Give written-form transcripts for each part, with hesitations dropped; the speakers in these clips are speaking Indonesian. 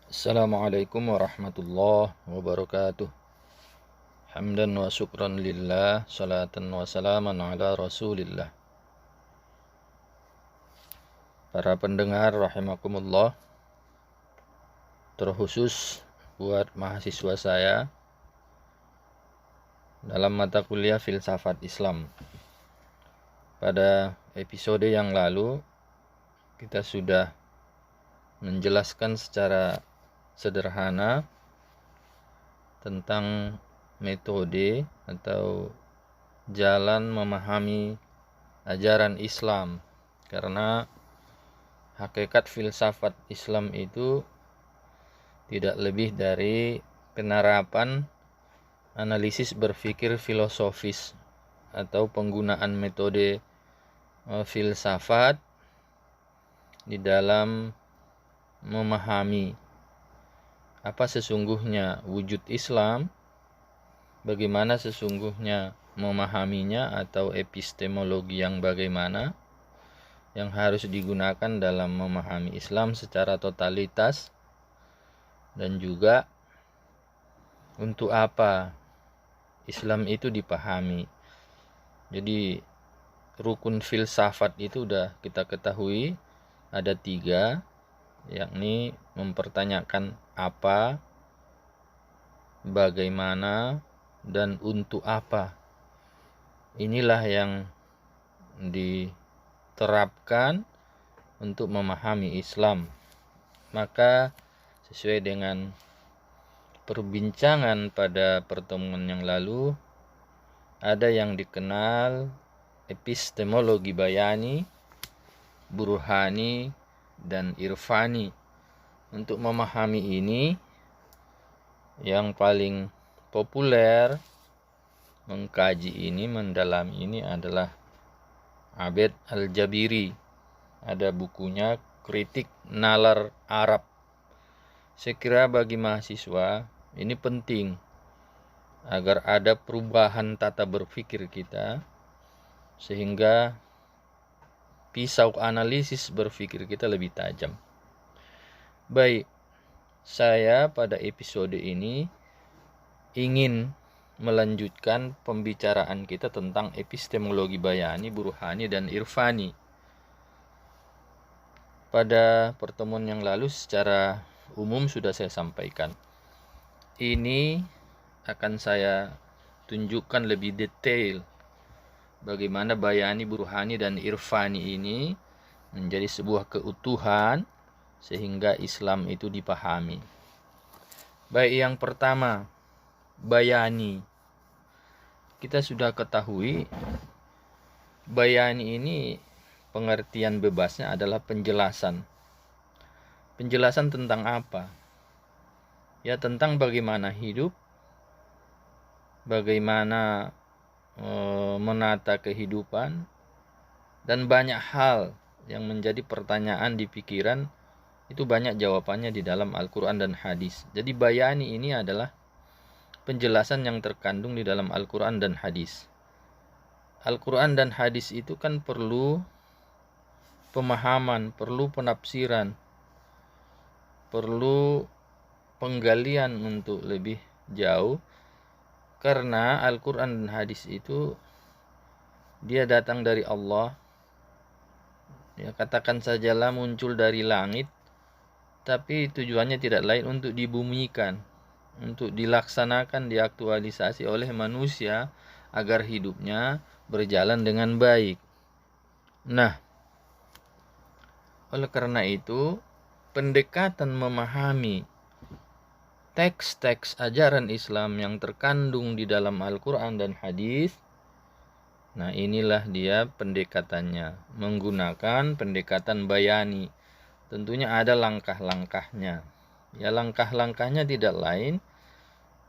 Assalamualaikum warahmatullahi wabarakatuh. Hamdan wa syukran lillah, salatan wa salaman ala rasulillah. Para pendengar rahimakumullah, terkhusus buat mahasiswa saya dalam mata kuliah filsafat Islam. Pada episode yang lalu kita sudah menjelaskan secara sederhana tentang metode atau jalan memahami ajaran Islam, karena hakikat filsafat Islam itu tidak lebih dari penerapan analisis berpikir filosofis atau penggunaan metode filsafat di dalam memahami apa sesungguhnya wujud Islam, bagaimana sesungguhnya memahaminya atau epistemologi yang bagaimana yang harus digunakan dalam memahami Islam secara totalitas, dan juga untuk apa Islam itu dipahami. Jadi rukun filsafat itu udah kita ketahui ada 3, yakni mempertanyakan apa, bagaimana, dan untuk apa. Inilah yang diterapkan untuk memahami Islam. Maka sesuai dengan perbincangan pada pertemuan yang lalu, ada yang dikenal epistemologi bayani, burhani, dan irfani. Untuk memahami ini, yang paling populer mengkaji ini, mendalami ini adalah Abed Al-Jabiri. Ada bukunya Kritik Nalar Arab. Saya kira bagi mahasiswa ini penting agar ada perubahan tata berpikir kita, sehingga pisau analisis berpikir kita lebih tajam. Baik, saya pada episode ini ingin melanjutkan pembicaraan kita tentang epistemologi bayani, burhani, dan irfani. Pada pertemuan yang lalu secara umum sudah saya sampaikan. Ini akan saya tunjukkan lebih detail bagaimana bayani, burhani, dan irfani ini menjadi sebuah keutuhan sehingga Islam itu dipahami. Baik, yang pertama, bayani. Kita sudah ketahui bayani ini pengertian bebasnya adalah penjelasan. Penjelasan tentang apa? Ya, tentang bagaimana hidup, bagaimana menata kehidupan, dan banyak hal yang menjadi pertanyaan di pikiran. Itu banyak jawabannya di dalam Al-Quran dan hadis. Jadi bayani ini adalah penjelasan yang terkandung di dalam Al-Quran dan hadis. Al-Quran dan hadis itu kan perlu pemahaman, perlu penafsiran, perlu penggalian untuk lebih jauh, karena Al-Quran dan hadis itu dia datang dari Allah. Ya, katakan sajalah muncul dari langit, tapi tujuannya tidak lain untuk dibumikan, untuk dilaksanakan, diaktualisasi oleh manusia agar hidupnya berjalan dengan baik. Nah, oleh karena itu, pendekatan memahami teks-teks ajaran Islam yang terkandung di dalam Al-Quran dan hadis, nah inilah dia pendekatannya, menggunakan pendekatan bayani. Tentunya ada langkah-langkahnya. Ya, langkah-langkahnya tidak lain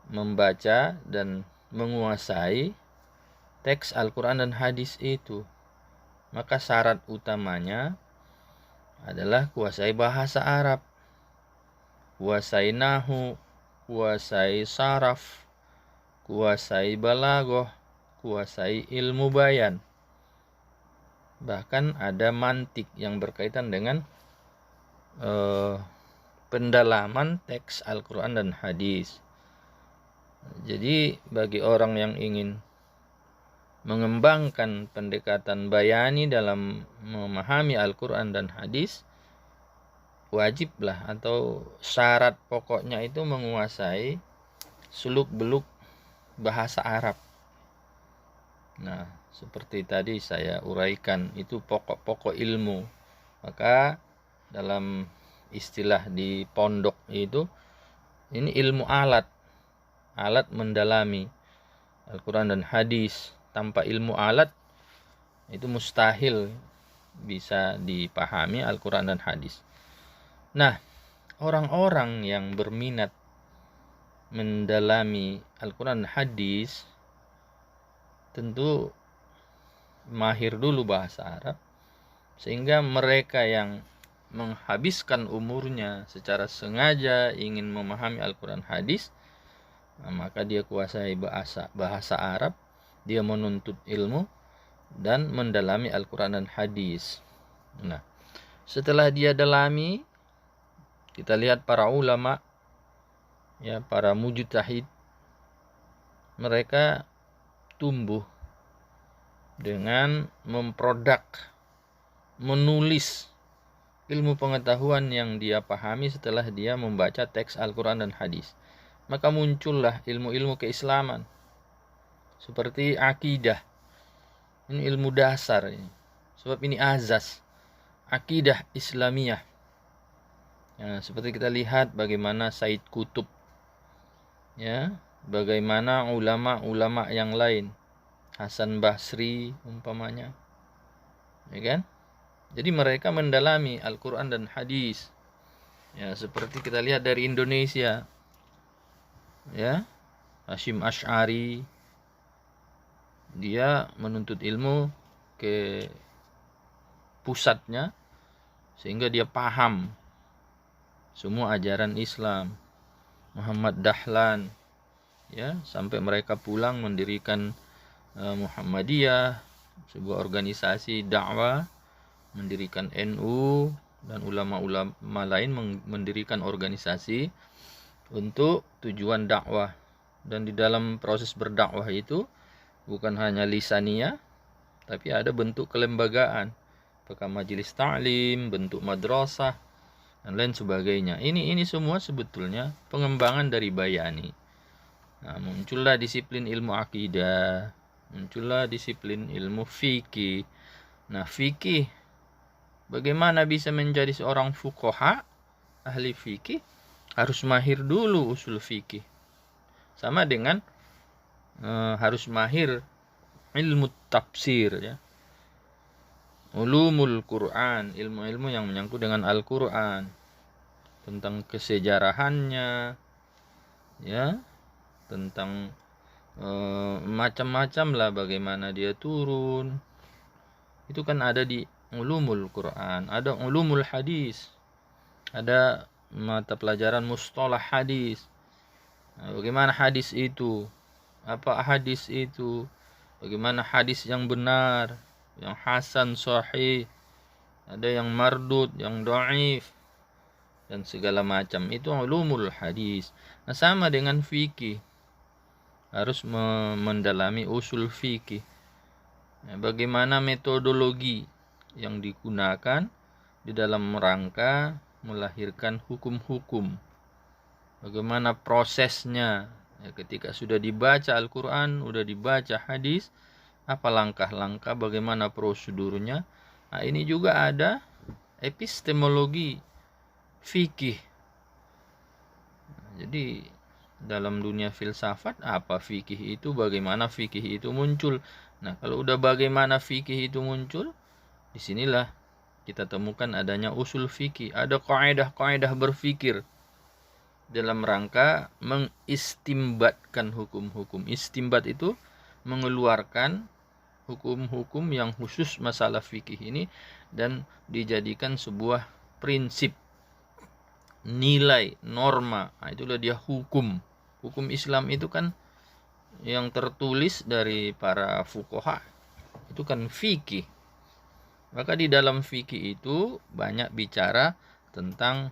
membaca dan menguasai teks Al-Quran dan hadis itu. Maka syarat utamanya adalah kuasai bahasa Arab, kuasai nahu, kuasai saraf, kuasai balaghah, kuasai ilmu bayan. Bahkan ada mantik yang berkaitan dengan pendalaman teks Al-Quran dan hadis. Jadi bagi orang yang ingin mengembangkan pendekatan bayani dalam memahami Al-Quran dan hadis, wajiblah atau syarat pokoknya itu menguasai suluk-beluk bahasa Arab. Nah, seperti tadi saya uraikan, itu pokok-pokok ilmu. Maka dalam istilah di pondok itu, ini ilmu alat mendalami Al-Quran dan hadis. Tanpa ilmu alat itu mustahil bisa dipahami Al-Quran dan hadis. Nah, orang-orang yang berminat mendalami Al-Quran dan hadis tentu mahir dulu bahasa Arab, sehingga mereka yang menghabiskan umurnya secara sengaja ingin memahami Al-Quran hadis, maka dia kuasai bahasa Arab, dia menuntut ilmu dan mendalami Al-Quran dan hadis. Nah, setelah dia dalami, kita lihat para ulama, ya, para mujtahid, mereka tumbuh dengan menulis ilmu pengetahuan yang dia pahami setelah dia membaca teks Al-Quran dan hadis. Maka muncullah ilmu-ilmu keislaman seperti akidah. Ini ilmu dasar ini. Sebab ini azas akidah Islamiyah. Ya, seperti kita lihat bagaimana Said Qutb, ya, bagaimana ulama-ulama yang lain, Hasan Basri umpamanya, ya kan? Jadi mereka mendalami Al-Quran dan hadis. Ya, seperti kita lihat dari Indonesia, ya, Hashim Asy'ari, dia menuntut ilmu ke pusatnya sehingga dia paham semua ajaran Islam. Muhammad Dahlan, ya, sampai mereka pulang mendirikan Muhammadiyah, sebuah organisasi dakwah, mendirikan NU, dan ulama-ulama lain mendirikan organisasi untuk tujuan dakwah. Dan di dalam proses berdakwah itu bukan hanya lisaniyah, tapi ada bentuk kelembagaan, apakah majelis ta'lim, bentuk madrasah, dan lain sebagainya. Ini semua sebetulnya pengembangan dari bayani. Nah, muncullah disiplin ilmu akidah, muncullah disiplin ilmu fikih. Nah, fikih, bagaimana bisa menjadi seorang fuqaha, ahli fikih, harus mahir dulu usul fikih. Sama dengan harus mahir ilmu tafsir, ya. Ulumul Quran, ilmu-ilmu yang menyangkut dengan Al-Quran, tentang kesejarahannya, ya, tentang macam-macam lah, bagaimana dia turun. Itu kan ada di ulumul Quran. Ada ulumul hadis, ada mata pelajaran mustalah hadis. Nah, bagaimana hadis itu, apa hadis itu, bagaimana hadis yang benar, yang hasan, sahih, ada yang mardud, yang dhaif, dan segala macam. Itu ulumul hadis. Nah, sama dengan fikih, harus mendalami usul fikih. Nah, bagaimana metodologi yang digunakan di dalam rangka melahirkan hukum-hukum, bagaimana prosesnya, ya, ketika sudah dibaca Al-Quran, sudah dibaca hadis, apa langkah-langkah, bagaimana prosedurnya. Nah, ini juga ada epistemologi fikih. Jadi dalam dunia filsafat, apa fikih itu, bagaimana fikih itu muncul. Nah, kalau udah bagaimana fikih itu muncul, disinilah kita temukan adanya usul fikih. Ada kaidah-kaidah berfikir dalam rangka mengistimbatkan hukum-hukum. Istimbat itu mengeluarkan hukum-hukum yang khusus masalah fikih ini dan dijadikan sebuah prinsip, nilai, norma. Nah, itulah dia hukum. Hukum Islam itu kan yang tertulis dari para fuqaha, itu kan fikih. Maka di dalam fikih itu banyak bicara tentang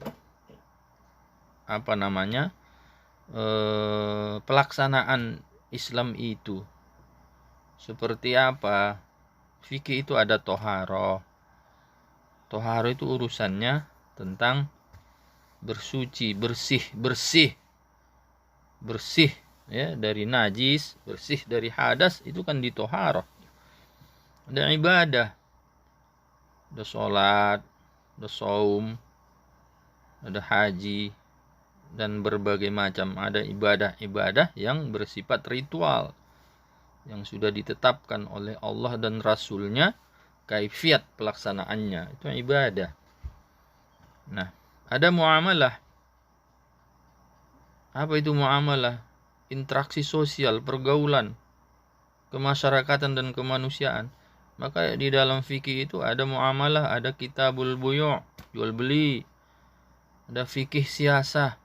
pelaksanaan Islam itu. Seperti apa? Fikih itu ada toharoh. Toharoh itu urusannya tentang bersuci, bersih ya, dari najis, bersih dari hadas, itu kan di toharoh. Ada ibadah, ada sholat, ada saum, ada haji, dan berbagai macam. Ada ibadah-ibadah yang bersifat ritual, yang sudah ditetapkan oleh Allah dan Rasulnya, kaifiat pelaksanaannya, itu ibadah. Nah, ada muamalah. Apa itu muamalah? Interaksi sosial, pergaulan, kemasyarakatan dan kemanusiaan. Maka di dalam fikih itu ada muamalah, ada kitabul buyu', jual beli, ada fikih siasah,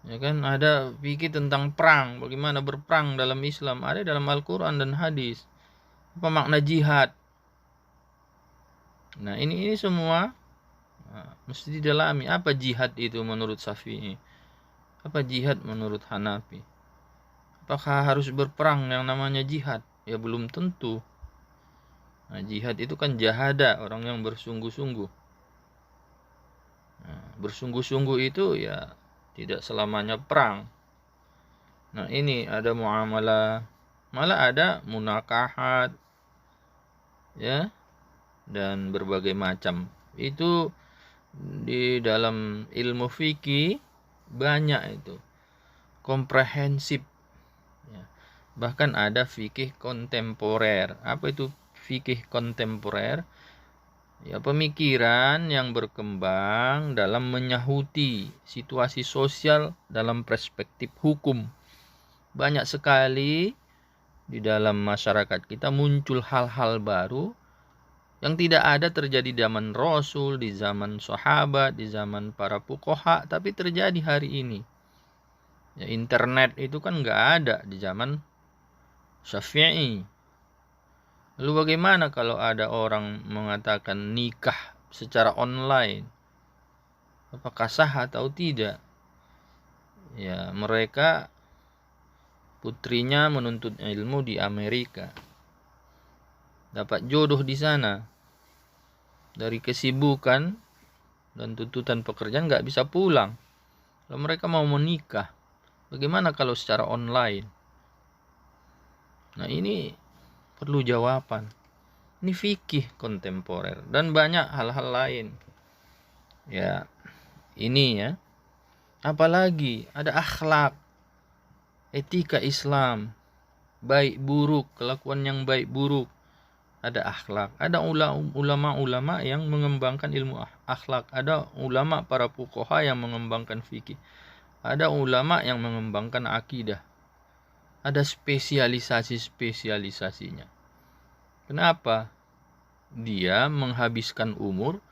ya kan, ada fikih tentang perang, bagaimana berperang dalam Islam, ada dalam Al-Quran dan hadis. Apa makna jihad? Nah, ini semua mesti didalami. Apa jihad itu menurut Syafi'i? Apa jihad menurut Hanafi? Apakah harus berperang yang namanya jihad? Ya belum tentu. Nah, jihad itu kan jahada, orang yang bersungguh-sungguh. Nah, bersungguh-sungguh itu ya tidak selamanya perang. Nah, ini ada muamalah, malah ada munakahat, ya, dan berbagai macam. Itu di dalam ilmu fikih banyak itu, komprehensif. Ya. Bahkan ada fikih kontemporer. Apa itu fikih kontemporer? Ya, pemikiran yang berkembang dalam menyahuti situasi sosial dalam perspektif hukum. Banyak sekali di dalam masyarakat kita muncul hal-hal baru yang tidak ada terjadi di zaman Rasul, di zaman sahabat, di zaman para fuqaha, tapi terjadi hari ini. Ya, internet itu kan nggak ada di zaman Syafi'i. Lalu bagaimana kalau ada orang mengatakan nikah secara online? Apakah sah atau tidak? Ya, mereka putrinya menuntut ilmu di Amerika, dapat jodoh di sana. Dari kesibukan dan tuntutan pekerjaan nggak bisa pulang. Kalau mereka mau menikah, bagaimana kalau secara online? Nah, ini perlu jawaban. Ini fikih kontemporer dan banyak hal-hal lain. Ya, ini ya. Apalagi ada akhlak, etika Islam, baik buruk, kelakuan yang baik buruk. Ada akhlak, ada ulama-ulama yang mengembangkan ilmu akhlak, ada ulama para fuqaha yang mengembangkan fikih, ada ulama yang mengembangkan akidah, ada spesialisasinya. Kenapa? Dia menghabiskan umur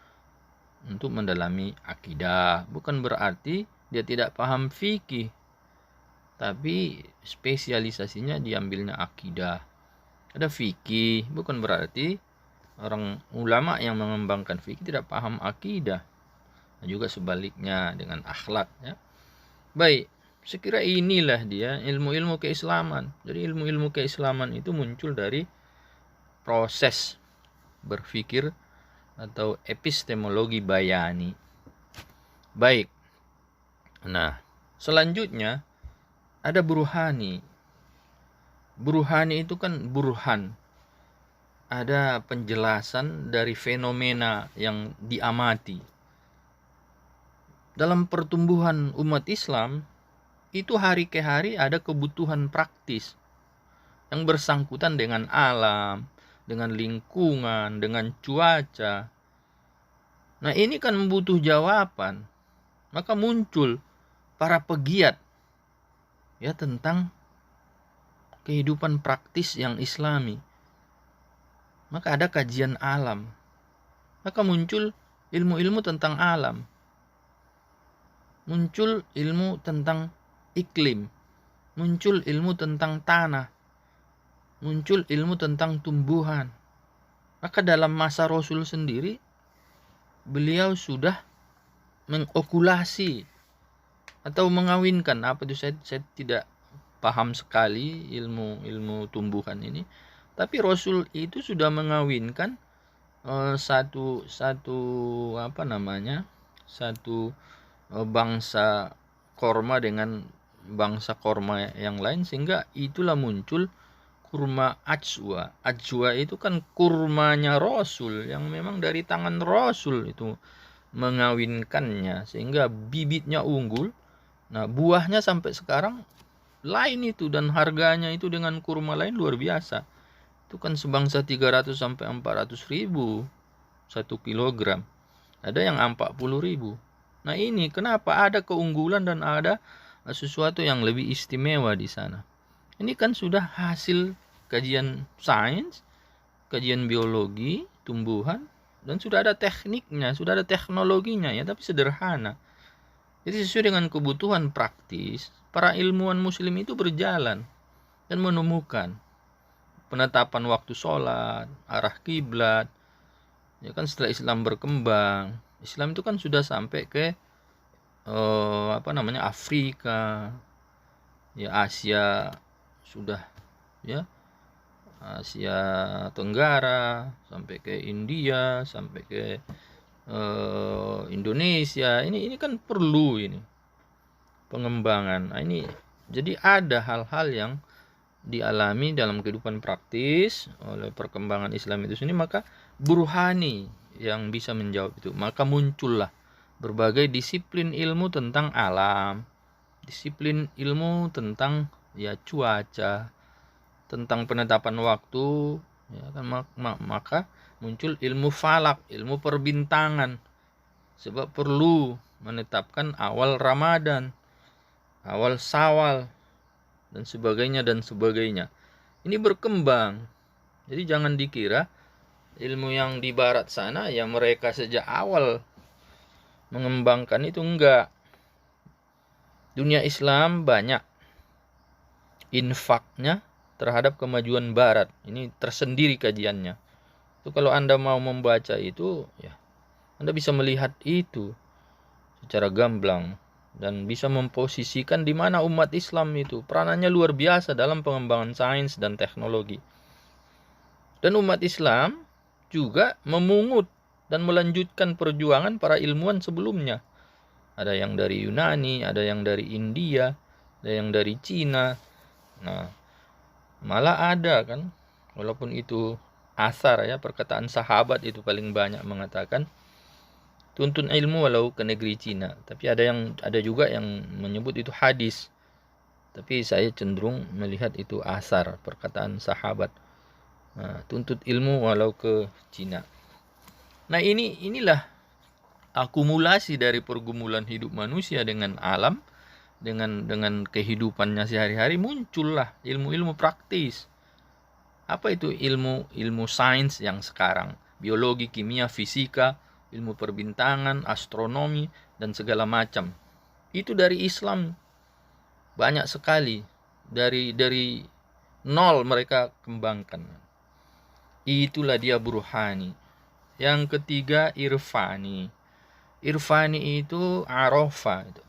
untuk mendalami akidah. Bukan berarti dia tidak paham fikih, tapi spesialisasinya diambilnya akidah. Ada fikih, bukan berarti orang ulama yang mengembangkan fikih tidak paham akidah. Dan juga sebaliknya dengan akhlak, ya. Baik, sekira inilah dia ilmu-ilmu keislaman. Jadi ilmu-ilmu keislaman itu muncul dari proses berpikir atau epistemologi bayani. Baik. Nah, selanjutnya ada burhani. Burhani itu kan burhan. Ada penjelasan dari fenomena yang diamati. Dalam pertumbuhan umat Islam, itu hari ke hari ada kebutuhan praktis yang bersangkutan dengan alam, dengan lingkungan, dengan cuaca. Nah, ini kan butuh jawaban. Maka muncul para pegiat ya tentang kehidupan praktis yang islami. Maka ada kajian alam. Maka muncul ilmu-ilmu tentang alam. Muncul ilmu tentang iklim. Muncul ilmu tentang tanah. Muncul ilmu tentang tumbuhan. Maka dalam masa Rasul sendiri, beliau sudah mengokulasi atau mengawinkan. Apa itu, saya tidak paham sekali ilmu tumbuhan ini, tapi Rasul itu sudah mengawinkan satu apa namanya, satu bangsa korma dengan bangsa korma yang lain, sehingga itulah muncul kurma ajwa. Ajwa itu kan kurmanya Rasul yang memang dari tangan Rasul itu mengawinkannya, sehingga bibitnya unggul. Nah, buahnya sampai sekarang lain itu, dan harganya itu dengan kurma lain luar biasa. Itu kan sebangsa 300 sampai 400 ribu 1 kilogram. Ada yang 40 ribu. Nah, ini kenapa ada keunggulan dan ada sesuatu yang lebih istimewa di sana. Ini kan sudah hasil kajian sains, kajian biologi, tumbuhan, dan sudah ada tekniknya, sudah ada teknologinya ya, tapi sederhana. Jadi sesuai dengan kebutuhan praktis, para ilmuwan muslim itu berjalan dan menemukan penetapan waktu sholat, arah kiblat. Ya kan, setelah Islam berkembang, Islam itu kan sudah sampai ke Afrika, ya Asia sudah, ya Asia Tenggara, sampai ke India, sampai ke Indonesia. Ini kan perlu ini pengembangan. Nah, ini jadi ada hal-hal yang dialami dalam kehidupan praktis oleh perkembangan Islam itu sendiri, maka burhani yang bisa menjawab itu. Maka muncullah berbagai disiplin ilmu tentang alam, disiplin ilmu tentang ya cuaca, tentang penetapan waktu, ya kan, maka muncul ilmu falak, ilmu perbintangan, sebab perlu menetapkan awal Ramadan, awal Syawal, dan sebagainya dan sebagainya. Ini berkembang. Jadi jangan dikira ilmu yang di barat sana ya mereka sejak awal mengembangkan itu, enggak. Dunia Islam banyak infaknya terhadap kemajuan barat. Ini tersendiri kajiannya. Itu kalau Anda mau membaca itu, ya Anda bisa melihat itu secara gamblang dan bisa memposisikan di mana umat Islam itu peranannya luar biasa dalam pengembangan sains dan teknologi. Dan umat Islam juga memungut dan melanjutkan perjuangan para ilmuwan sebelumnya. Ada yang dari Yunani, ada yang dari India, ada yang dari Cina. Nah, malah ada kan, walaupun itu asar ya, perkataan sahabat itu paling banyak mengatakan tuntun ilmu walau ke negeri Cina. Tapi ada juga yang menyebut itu hadis. Tapi saya cenderung melihat itu asar, perkataan sahabat. Nah, tuntut ilmu walau ke Cina. Nah, inilah akumulasi dari pergumulan hidup manusia dengan alam, dengan kehidupannya sehari-hari, muncullah ilmu-ilmu praktis. Apa itu ilmu sains yang sekarang? Biologi, kimia, fisika, ilmu perbintangan, astronomi, dan segala macam. Itu dari Islam banyak sekali. Dari nol mereka kembangkan. Itulah dia burhani. Yang ketiga irfani. Irfani itu arafa itu.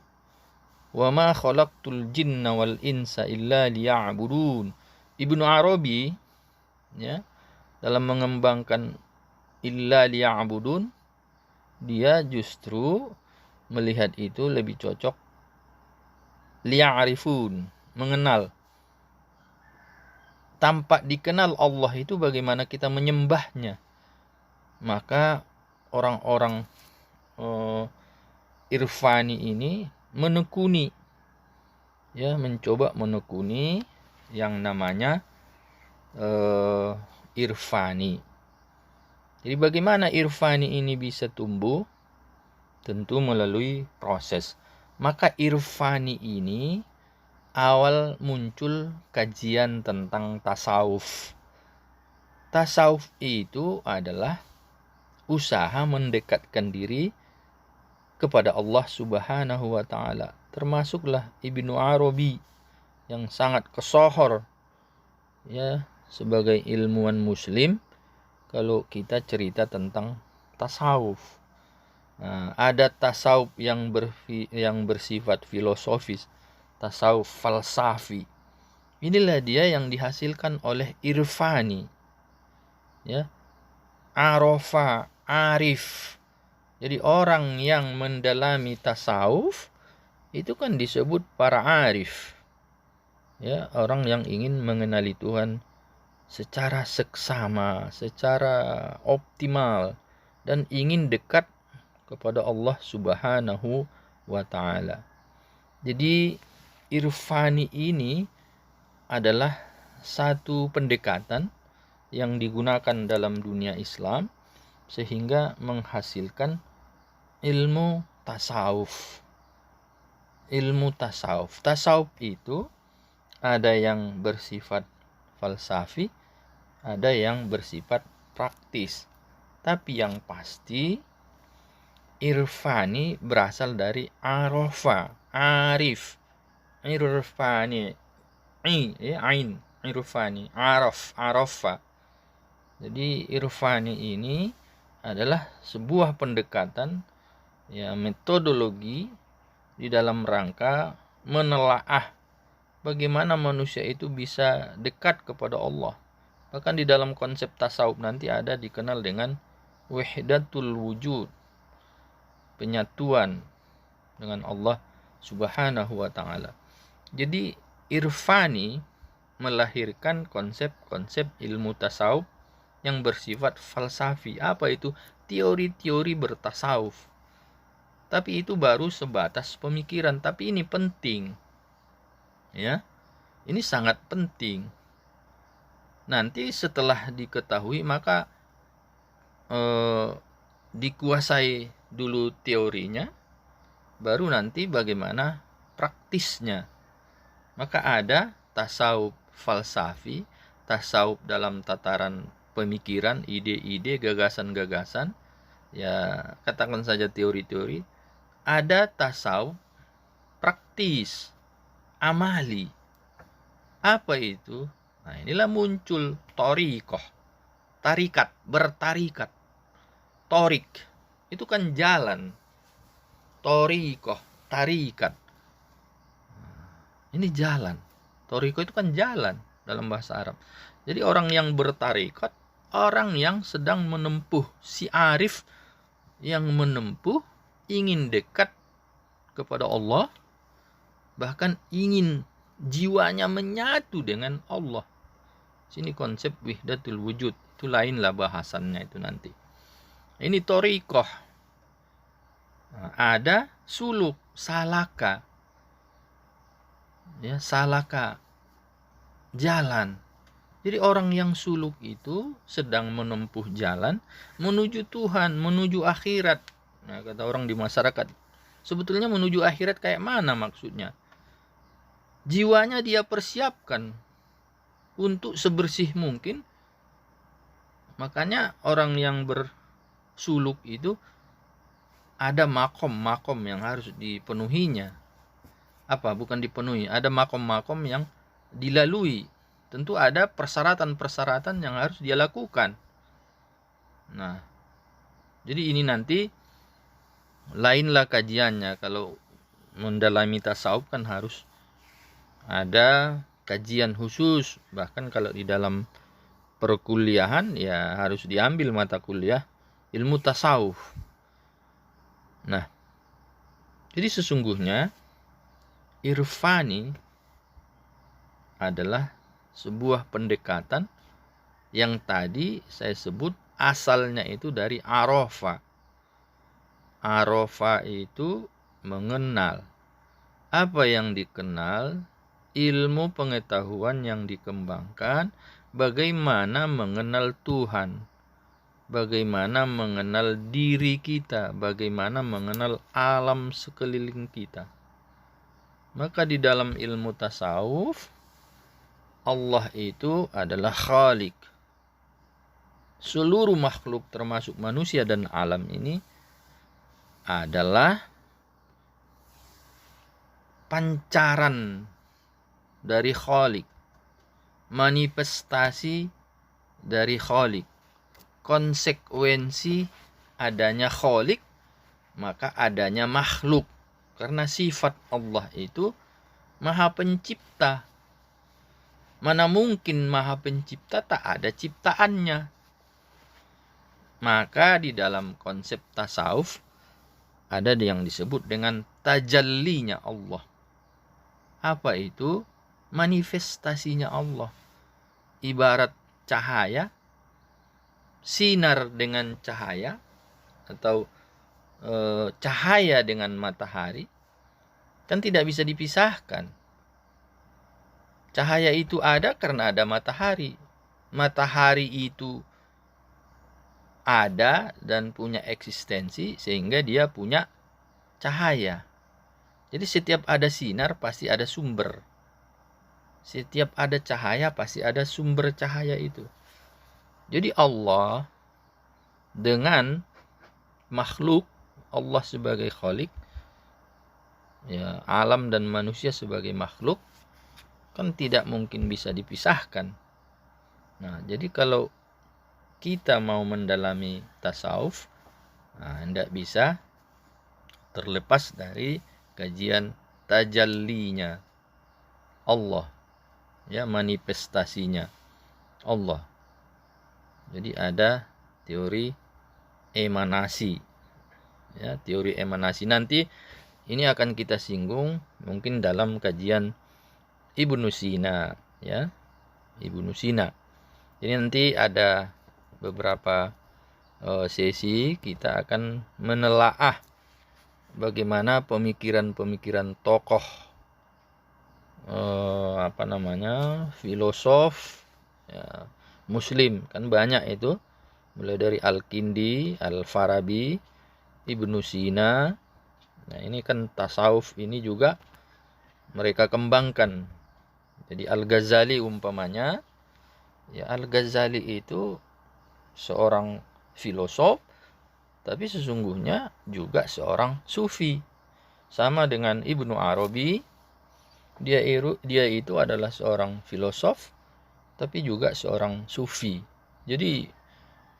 Wa ma khalaqtul jinna wal insa illa liya'budun. Ibnu Arabi ya, dalam mengembangkan illa liya'budun, dia justru melihat itu lebih cocok liya'rifun, mengenal. Tanpa dikenal Allah itu bagaimana kita menyembahnya. Maka orang-orang irfani ini menekuni, ya, mencoba menekuni yang namanya irfani. Jadi bagaimana irfani ini bisa tumbuh? Tentu melalui proses. Maka irfani ini awal muncul kajian tentang tasawuf. Tasawuf itu adalah usaha mendekatkan diri kepada Allah Subhanahu wa taala. Termasuklah Ibnu Arabi yang sangat kesohor ya sebagai ilmuwan muslim kalau kita cerita tentang tasawuf. Nah, ada tasawuf yang bersifat filosofis, tasawuf falsafi. Inilah dia yang dihasilkan oleh irfani, ya, arofa, arif. Jadi orang yang mendalami tasawuf itu kan disebut para arif, ya, orang yang ingin mengenali Tuhan secara seksama, secara optimal, dan ingin dekat kepada Allah Subhanahu wa Ta'ala. Jadi irfani ini adalah satu pendekatan yang digunakan dalam dunia Islam sehingga menghasilkan ilmu tasawuf. Ilmu tasawuf. Tasawuf itu ada yang bersifat falsafi, ada yang bersifat praktis. Tapi yang pasti irfani berasal dari arofa, arif. Irfani, ain, irfani, araf, arofa. Jadi irfani ini adalah sebuah pendekatan, ya, metodologi di dalam rangka menelaah bagaimana manusia itu bisa dekat kepada Allah. Bahkan di dalam konsep tasawuf nanti ada dikenal dengan wahdatul wujud, penyatuan dengan Allah Subhanahu wa Ta'ala. Jadi irfani melahirkan konsep-konsep ilmu tasawuf yang bersifat falsafi. Apa itu? Teori-teori bertasawuf. Tapi itu baru sebatas pemikiran. Tapi ini penting, ya, ini sangat penting. Nanti setelah diketahui maka dikuasai dulu teorinya, baru nanti bagaimana praktisnya. Maka ada tasawuf falsafi, tasawuf dalam tataran pemikiran, ide-ide, gagasan-gagasan, ya katakan saja teori-teori. Ada tasawuf praktis, amali. Apa itu? Nah, inilah muncul thariqah, tarikat, bertarikat. Torik itu kan jalan, thariqah, tarikat. Ini jalan. Thariqah itu kan jalan dalam bahasa Arab. Jadi orang yang bertarikat, orang yang sedang menempuh, si arif yang menempuh, ingin dekat kepada Allah, bahkan ingin jiwanya menyatu dengan Allah. Sini konsep wahdatul wujud, itu lainlah bahasannya itu nanti. Ini thariqah. Nah, ada suluk, salaka. Ya, salaka, jalan. Jadi orang yang suluk itu sedang menempuh jalan menuju Tuhan, menuju akhirat. Nah, kata orang di masyarakat, sebetulnya menuju akhirat kayak mana maksudnya? Jiwanya dia persiapkan untuk sebersih mungkin. Makanya orang yang bersuluk itu ada makom-makom yang harus dipenuhinya. Apa? Bukan dipenuhi. Ada makom-makom yang dilalui. Tentu ada persyaratan-persyaratan yang harus dia lakukan. Nah, jadi ini nanti lainlah kajiannya. Kalau mendalami tasawuf kan harus ada kajian khusus. Bahkan kalau di dalam perkuliahan ya harus diambil mata kuliah ilmu tasawuf. Nah, jadi sesungguhnya irfani adalah sebuah pendekatan yang tadi saya sebut asalnya itu dari arofa. Arofa itu mengenal. Apa yang dikenal? Ilmu pengetahuan yang dikembangkan, bagaimana mengenal Tuhan, bagaimana mengenal diri kita, bagaimana mengenal alam sekeliling kita. Maka di dalam ilmu tasawuf, Allah itu adalah Khalik. Seluruh makhluk termasuk manusia dan alam ini adalah pancaran dari Khalik, manifestasi dari Khalik, konsekuensi adanya Khalik maka adanya makhluk. Karena sifat Allah itu Maha Pencipta. Mana mungkin Maha Pencipta tak ada ciptaannya. Maka di dalam konsep tasawuf ada yang disebut dengan tajallinya Allah. Apa itu? Manifestasinya Allah. Ibarat cahaya, sinar dengan cahaya, atau cahaya dengan matahari, kan tidak bisa dipisahkan. Cahaya itu ada karena ada matahari. Matahari itu ada dan punya eksistensi sehingga dia punya cahaya. Jadi setiap ada sinar pasti ada sumber. Setiap ada cahaya pasti ada sumber cahaya itu. Jadi Allah dengan makhluk, Allah sebagai khalik, ya, alam dan manusia sebagai makhluk, kan tidak mungkin bisa dipisahkan. Nah, jadi kalau kita mau mendalami tasawuf, tidak bisa terlepas dari kajian tajallinya Allah, ya, manifestasinya Allah. Jadi ada teori emanasi, ya, teori emanasi. Nanti ini akan kita singgung mungkin dalam kajian Ibnu Sina, ya, Ibnu Sina. Jadi nanti ada beberapa sesi kita akan menelaah bagaimana pemikiran-pemikiran tokoh filosof, ya, Muslim, kan banyak itu, mulai dari Al-Kindi, Al-Farabi, Ibnu Sina. Nah, ini kan tasawuf ini juga mereka kembangkan. Jadi Al-Ghazali umpamanya, ya, Al-Ghazali itu seorang filosof, tapi sesungguhnya juga seorang sufi. Sama dengan Ibnu Arabi, dia itu adalah seorang filosof, tapi juga seorang sufi. Jadi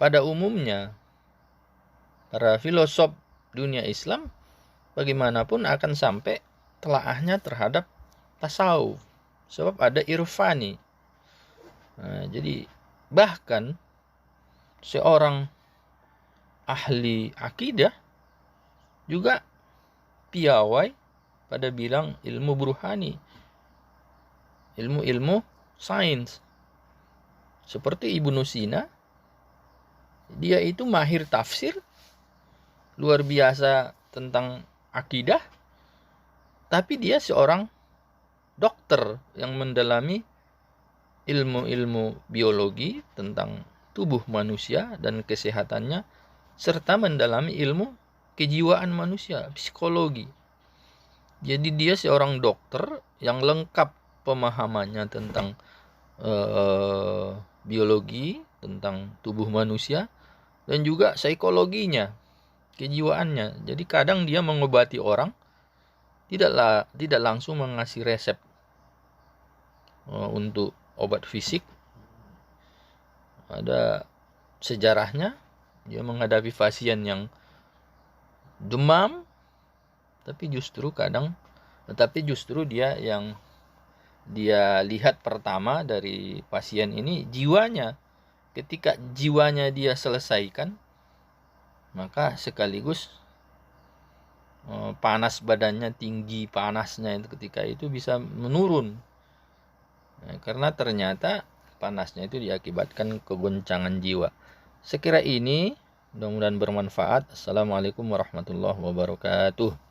pada umumnya para filosof dunia Islam bagaimanapun akan sampai telaahnya terhadap tasawuf, sebab ada irfani. Nah, jadi bahkan seorang ahli akidah juga piawai pada bilang ilmu burhani, ilmu sains. Seperti Ibnu Sina, dia itu mahir tafsir, luar biasa tentang akidah, tapi dia seorang dokter yang mendalami ilmu-ilmu biologi tentang tubuh manusia dan kesehatannya, serta mendalami ilmu kejiwaan manusia, psikologi. Jadi dia seorang dokter yang lengkap pemahamannya tentang biologi, tentang tubuh manusia, dan juga psikologinya, kejiwaannya. Jadi kadang dia mengobati orang tidak langsung mengasih resep untuk obat fisik. Ada sejarahnya, dia menghadapi pasien yang demam, tapi justru dia lihat pertama dari pasien ini jiwanya. Ketika jiwanya dia selesaikan, maka sekaligus panas badannya, tinggi panasnya itu ketika itu bisa menurun. Nah, karena ternyata panasnya itu diakibatkan kegoncangan jiwa. Sekira ini mudah-mudahan bermanfaat. Assalamualaikum warahmatullahi wabarakatuh.